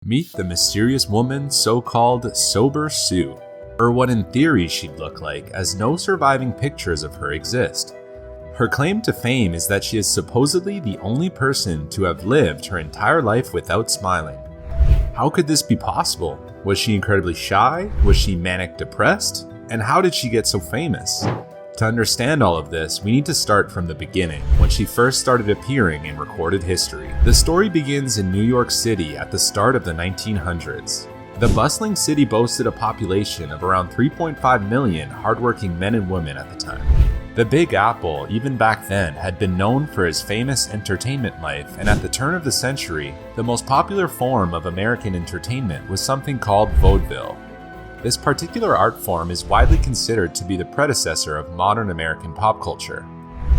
Meet the mysterious woman so-called Sober Sue, or what in theory she'd look like, as no surviving pictures of her exist. Her claim to fame is that she is supposedly the only person to have lived her entire life without smiling. How could this be possible? Was she incredibly shy? Was she manic depressed? And how did she get so famous? To understand all of this, we need to start from the beginning, when she first started appearing in recorded history. The story begins in New York City at the start of the 1900s. The bustling city boasted a population of around 3.5 million hardworking men and women at the time. The Big Apple, even back then, had been known for its famous entertainment life, and at the turn of the century, the most popular form of American entertainment was something called vaudeville. This particular art form is widely considered to be the predecessor of modern American pop culture.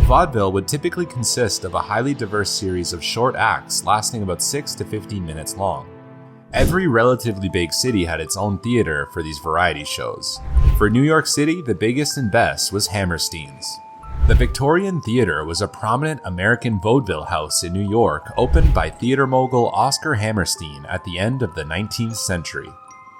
Vaudeville would typically consist of a highly diverse series of short acts lasting about 6 to 15 minutes long. Every relatively big city had its own theater for these variety shows. For New York City, the biggest and best was Hammerstein's. The Victorian Theater was a prominent American vaudeville house in New York opened by theater mogul Oscar Hammerstein at the end of the 19th century.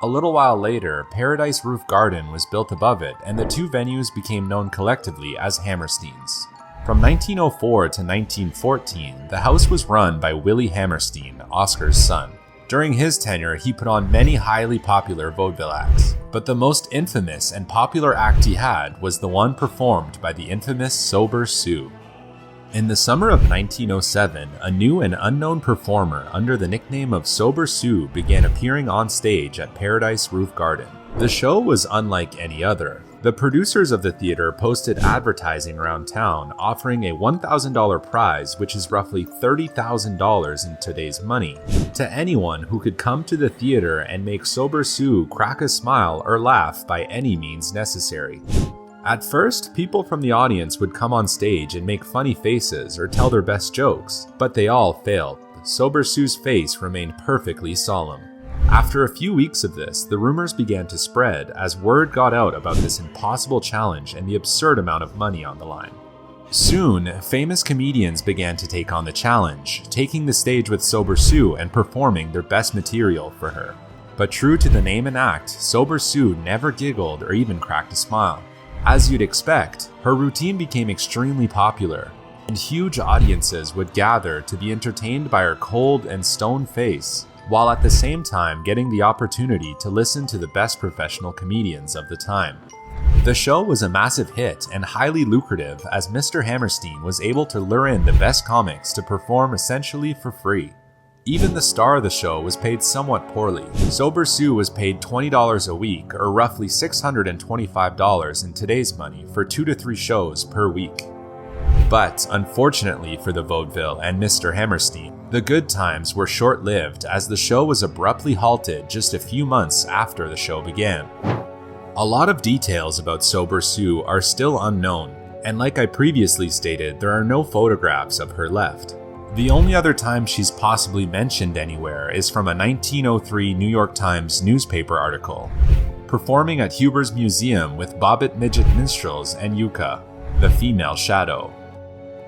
A little while later, Paradise Roof Garden was built above it, and the two venues became known collectively as Hammerstein's. From 1904 to 1914, the house was run by Willie Hammerstein, Oscar's son. During his tenure, he put on many highly popular vaudeville acts, but the most infamous and popular act he had was the one performed by the infamous Sober Sue. In the summer of 1907, a new and unknown performer under the nickname of Sober Sue began appearing on stage at Paradise Roof Garden. The show was unlike any other. The producers of the theater posted advertising around town offering a $1,000 prize, which is roughly $30,000 in today's money, to anyone who could come to the theater and make Sober Sue crack a smile or laugh by any means necessary. At first, people from the audience would come on stage and make funny faces or tell their best jokes, but they all failed. Sober Sue's face remained perfectly solemn. After a few weeks of this, the rumors began to spread as word got out about this impossible challenge and the absurd amount of money on the line. Soon, famous comedians began to take on the challenge, taking the stage with Sober Sue and performing their best material for her. But true to the name and act, Sober Sue never giggled or even cracked a smile. As you'd expect, her routine became extremely popular, and huge audiences would gather to be entertained by her cold and stone face, while at the same time getting the opportunity to listen to the best professional comedians of the time. The show was a massive hit and highly lucrative, as Mr. Hammerstein was able to lure in the best comics to perform essentially for free. Even the star of the show was paid somewhat poorly. Sober Sue was paid $20 a week, or roughly $625 in today's money, for 2 to 3 shows per week. But, unfortunately for the vaudeville and Mr. Hammerstein, the good times were short-lived, as the show was abruptly halted just a few months after the show began. A lot of details about Sober Sue are still unknown, and like I previously stated, there are no photographs of her left. The only other time she's possibly mentioned anywhere is from a 1903 New York Times newspaper article, performing at Huber's Museum with Bobbit Midget Minstrels and Yucca, the female shadow.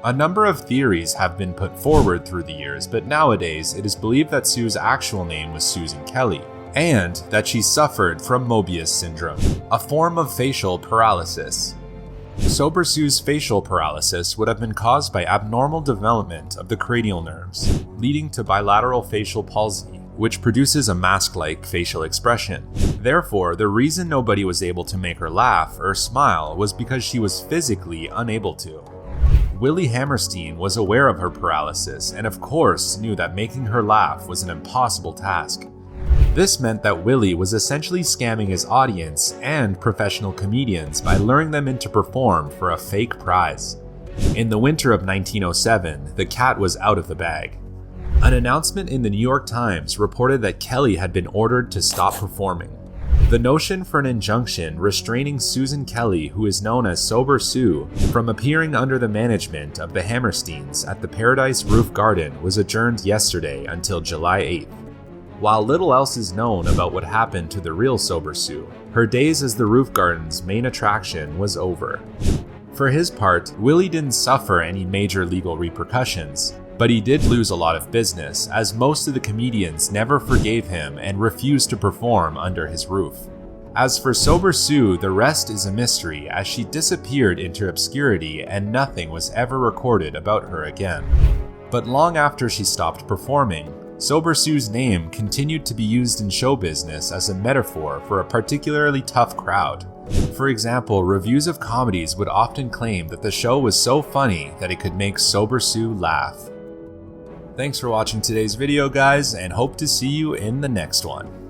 A number of theories have been put forward through the years, but nowadays it is believed that Sue's actual name was Susan Kelly, and that she suffered from Mobius syndrome, a form of facial paralysis. Sober Sue's facial paralysis would have been caused by abnormal development of the cranial nerves, leading to bilateral facial palsy, which produces a mask-like facial expression. Therefore, the reason nobody was able to make her laugh or smile was because she was physically unable to. Willie Hammerstein was aware of her paralysis and of course knew that making her laugh was an impossible task. This meant that Willie was essentially scamming his audience and professional comedians by luring them in to perform for a fake prize. In the winter of 1907, the cat was out of the bag. An announcement in the New York Times reported that Kelly had been ordered to stop performing. The notion for an injunction restraining Susan Kelly, who is known as Sober Sue, from appearing under the management of the Hammersteins at the Paradise Roof Garden was adjourned yesterday until July 8th. While little else is known about what happened to the real Sober Sue, her days as the Roof Garden's main attraction was over. For his part, Willie didn't suffer any major legal repercussions. But he did lose a lot of business, as most of the comedians never forgave him and refused to perform under his roof. As for Sober Sue, the rest is a mystery, as she disappeared into obscurity and nothing was ever recorded about her again. But long after she stopped performing, Sober Sue's name continued to be used in show business as a metaphor for a particularly tough crowd. For example, reviews of comedies would often claim that the show was so funny that it could make Sober Sue laugh. Thanks for watching today's video, guys, and hope to see you in the next one.